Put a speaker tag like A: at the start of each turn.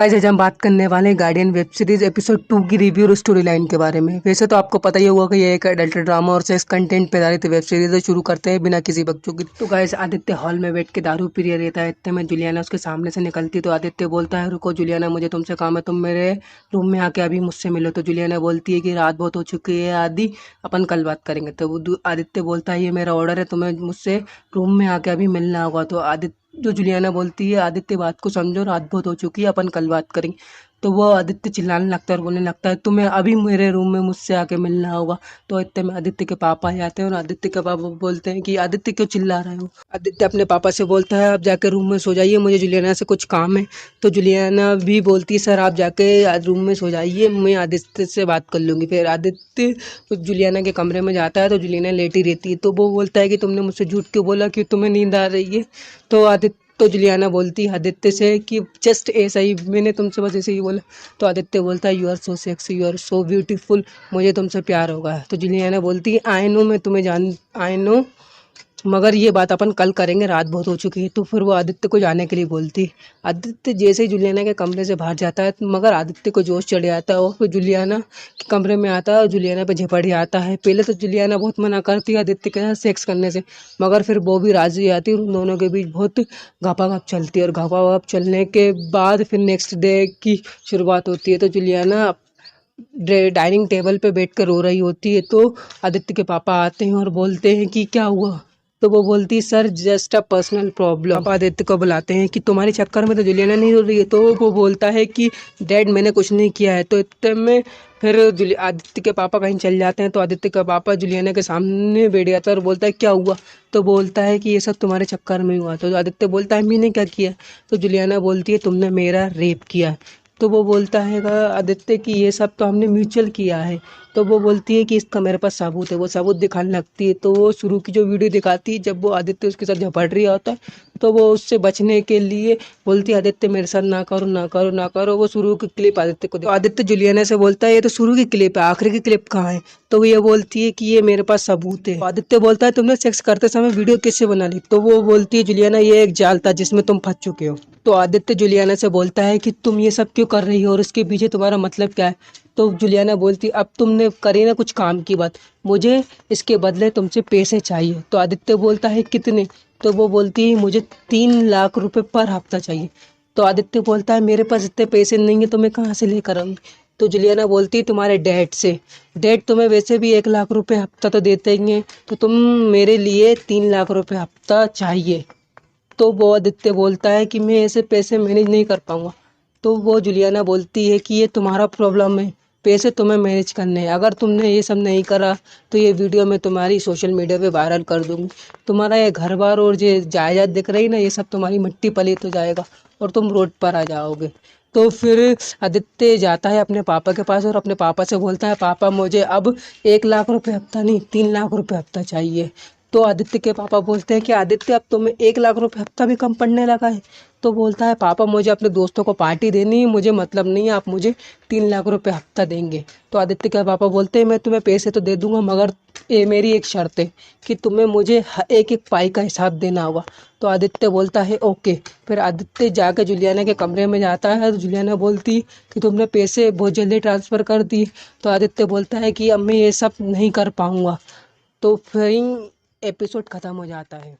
A: आज हम बात करने वाले हैं गार्डियन वेब सीरीज एपिसोड 2 की रिव्यू और स्टोरी लाइन के बारे में। वैसे तो आपको पता ही होगा कि ये एक एडल्ट ड्रामा और सेक्स कंटेंट पे आधारित वेब सीरीज है। शुरू करते हैं बिना किसी बकचोद की। तो गाइस, आदित्य हॉल में बैठ के दारू पी रहता है। इतने में जुलियाना उसके सामने से निकलती तो आदित्य बोलता है, रुको जुलियाना, मुझे तुमसे काम है, तुम मेरे रूम में आके अभी मुझसे मिलो। तो जुलियाना बोलती है कि रात बहुत हो चुकी है आदि, अपन कल बात करेंगे। तो आदित्य बोलता है, ये मेरा ऑर्डर है, तुम्हें मुझसे रूम में आके अभी मिलना होगा। तो जो जुलियाना बोलती है, आदित्य बात को समझो, रात बहुत हो चुकी है, अपन कल बात करेंगे। तो वो आदित्य चिल्लाने लगता है और बोलने लगता है, तुम्हें अभी मेरे रूम में मुझसे आके मिलना होगा। तो इतने में आदित्य के पापा आ जाते हैं और आदित्य के पापा बोलते हैं कि आदित्य क्यों चिल्ला रहे हो। आदित्य अपने पापा से बोलता है, आप जाके रूम में सो जाइए, मुझे जुलियाना से कुछ काम है। तो जुलियाना भी बोलती है, सर आप जाके रूम में सो जाइए, मैं आदित्य से बात कर लूँगी। फिर आदित्य जुलियाना के कमरे में जाता है तो जुलियाना लेटी रहती है। तो वो बोलता है कि तुमने मुझसे झूठ क्यों बोला कि तुम्हें नींद आ रही है। तो जुलियाना बोलती है आदित्य से कि जस्ट ऐसा ही, मैंने तुमसे बस ऐसे ही बोला। तो आदित्य बोलता है, you are so sexy, you are so beautiful, मुझे तुमसे प्यार होगा। तो जुलियाना बोलती है, आई नो, मैं तुम्हें जान, आई नो, मगर ये बात अपन कल करेंगे, रात बहुत हो चुकी है। तो फिर वो आदित्य को जाने के लिए बोलती। आदित्य जैसे ही जुलियाना के कमरे से बाहर जाता है मगर आदित्य को जोश चढ़ जाता है और फिर जुलियाना के कमरे में आता है और जुलियाना पे झपट जाता है। पहले तो जुलियाना बहुत मना करती है आदित्य के साथ सेक्स करने से, मगर फिर वो भी राजी आती है और उन दोनों के बीच बहुत घपाघप चलती है। और घपाघप चलने के बाद फिर नेक्स्ट डे की शुरुआत होती है। तो जुलियाना डाइनिंग टेबल पे बैठ कर रो रही होती है। तो आदित्य के पापा आते हैं और बोलते हैं कि क्या हुआ। तो वो बोलती है, sir just a personal problem. पापा आदित्य को बुलाते हैं कि तुम्हारे चक्कर में तो जुलियाना नहीं रो रही है। तो वो बोलता है कि डैड मैंने कुछ नहीं किया है। तो इतने में फिर आदित्य के पापा कहीं चल जाते हैं। तो आदित्य का पापा जुलियाना के सामने बैठ जाता है और बोलता है, क्या हुआ। तो बोलता है कि ये सब तुम्हारे चक्कर में हुआ। तो आदित्य बोलता है, मैंने क्या किया। तो जुलियाना बोलती है, तुमने मेरा रेप किया है। तो वो बोलता है आदित्य कि ये सब तो हमने म्यूचुअल किया है। तो वो बोलती है कि इसका मेरे पास सबूत है। वो सबूत दिखाने लगती है। तो वो शुरू की जो वीडियो दिखाती है जब वो आदित्य उसके साथ झपट रही होता है, तो वो उससे बचने के लिए बोलती है, आदित्य मेरे साथ ना करो, ना करो, ना करो। वो शुरू की क्लिप आदित्य को आदित्य जुलियाना से बोलता है, ये तो शुरू की क्लिप है, आखिरी की क्लिप कहाँ है। तो ये बोलती है कि ये मेरे पास सबूत है। आदित्य बोलता है, तुमने सेक्स करते समय वीडियो किससे बना ली। तो वो बोलती है, जुलियाना, ये एक जाल था जिसमें तुम फंस चुके हो। तो आदित्य जुलियाना से बोलता है कि तुम ये सब क्यों कर रही हो और इसके पीछे तुम्हारा मतलब क्या है। तो जुलियाना बोलती, अब तुमने करी ना कुछ काम की बात, मुझे इसके बदले तुमसे पैसे चाहिए। तो आदित्य बोलता है, कितने। तो वो बोलती है, मुझे 3 लाख रुपए पर हफ्ता चाहिए। तो आदित्य बोलता है, मेरे पास इतने पैसे नहीं है, तो मैं कहाँ से लेकर आऊँगी। तो जुलियाना बोलती है, तुम्हारे डैड से। डैड तुम्हें वैसे भी 1 लाख रुपए हफ्ता तो देते ही हैं, तो तुम मेरे लिए 3 लाख रुपए हफ्ता चाहिए। तो वो आदित्य बोलता है कि मैं ऐसे पैसे मैनेज नहीं कर पाऊंगा। तो वो जुलियाना बोलती है कि ये तुम्हारा प्रॉब्लम है, पैसे तुम्हें मैनेज करने हैं, अगर तुमने ये सब नहीं करा तो ये वीडियो मैं तुम्हारी सोशल मीडिया पे वायरल कर दूंगी। तुम्हारा ये घर बार और जो जायदाद दिख रही ना, ये सब तुम्हारी मिट्टी पलीत हो जाएगा और तुम रोड पर आ जाओगे। तो फिर आदित्य जाता है अपने पापा के पास और अपने पापा से बोलता है, पापा मुझे अब 1 लाख रुपए हफ्ता नहीं, 3 लाख रुपए हफ्ता चाहिए। तो आदित्य के पापा बोलते हैं कि आदित्य, अब तुम्हें 1 लाख रुपए हफ्ता भी कम पड़ने लगा है। तो बोलता है, पापा मुझे अपने दोस्तों को पार्टी देनी है, मुझे मतलब नहीं है, आप मुझे 3 लाख रुपए हफ्ता देंगे। तो आदित्य के पापा बोलते हैं, मैं तुम्हें पैसे तो दे दूंगा, मगर ये मेरी एक शर्त है कि तुम्हें मुझे एक एक पाई का हिसाब देना होगा। तो आदित्य बोलता है, ओके। फिर आदित्य जाकर जुलियाना के कमरे में जाता है। तो जुलियाना बोलती कि तुमने पैसे बहुत जल्दी ट्रांसफ़र कर दिए। तो आदित्य बोलता है कि अब मैं ये सब नहीं कर पाऊँगा। तो फिर एपिसोड ख़त्म हो जाता है।